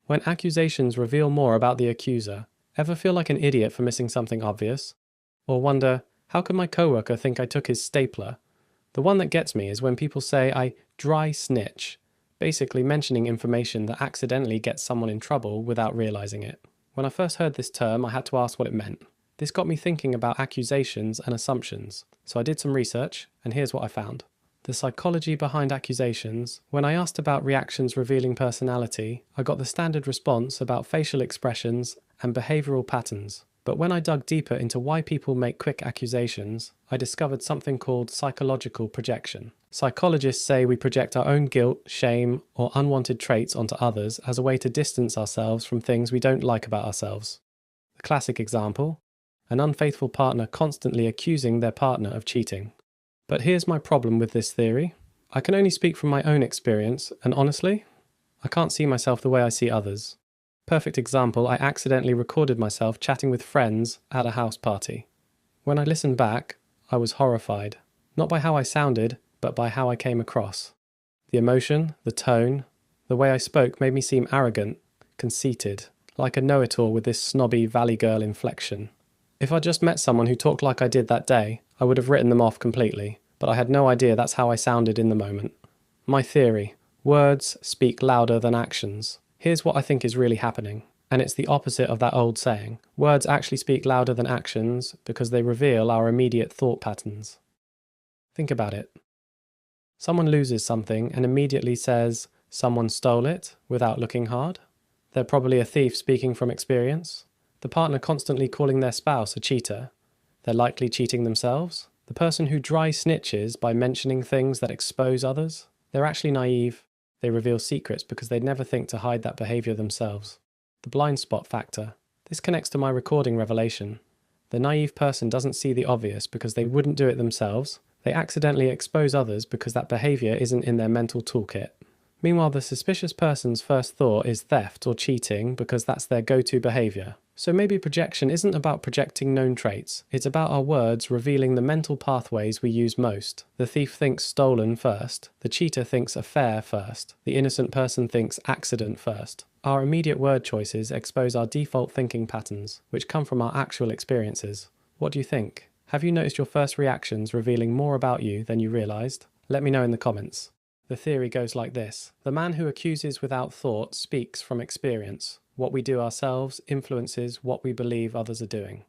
When accusations reveal more about the accuser, ever feel like an idiot for missing something obvious? Or wonder, how could my coworker think I took his stapler? The one that gets me is when people say I dry snitch, basically mentioning information that accidentally gets someone in trouble without realizing it. When I first heard this term, I had to ask what it meant. This got me thinking about accusations and assumptions, so I did some research, and here's what I found. The psychology behind accusations. When I asked about reactions revealing personality, I got the standard response about facial expressions and behavioral patterns. But when I dug deeper into why people make quick accusations, I discovered something called psychological projection. Psychologists say we project our own guilt, shame, or unwanted traits onto others as a way to distance ourselves from things we don't like about ourselves. The classic example: an unfaithful partner constantly accusing their partner of cheating. But here's my problem with this theory. I can only speak from my own experience, and honestly, I can't see myself the way I see others. Perfect example, I accidentally recorded myself chatting with friends at a house party. When I listened back, I was horrified. Not by how I sounded, but by how I came across. The emotion, the tone, the way I spoke made me seem arrogant, conceited, like a know-it-all with this snobby valley girl inflection. If I just met someone who talked like I did that day, I would have written them off completely, but I had no idea that's how I sounded in the moment. My theory: words speak louder than actions. Here's what I think is really happening, and it's the opposite of that old saying. Words actually speak louder than actions because they reveal our immediate thought patterns. Think about it. Someone loses something and immediately says, "Someone stole it," without looking hard. They're probably a thief speaking from experience. The partner constantly calling their spouse a cheater. They're likely cheating themselves. The person who dry snitches by mentioning things that expose others, they're actually naive. They reveal secrets because they'd never think to hide that behavior themselves. The blind spot factor. This connects to my recording revelation. The naive person doesn't see the obvious because they wouldn't do it themselves. They accidentally expose others because that behavior isn't in their mental toolkit. Meanwhile, the suspicious person's first thought is theft or cheating because that's their go-to behavior. So maybe projection isn't about projecting known traits, it's about our words revealing the mental pathways we use most. The thief thinks stolen first, the cheater thinks affair first, the innocent person thinks accident first. Our immediate word choices expose our default thinking patterns, which come from our actual experiences. What do you think? Have you noticed your first reactions revealing more about you than you realized? Let me know in the comments. The theory goes like this: the man who accuses without thought speaks from experience. What we do ourselves influences what we believe others are doing.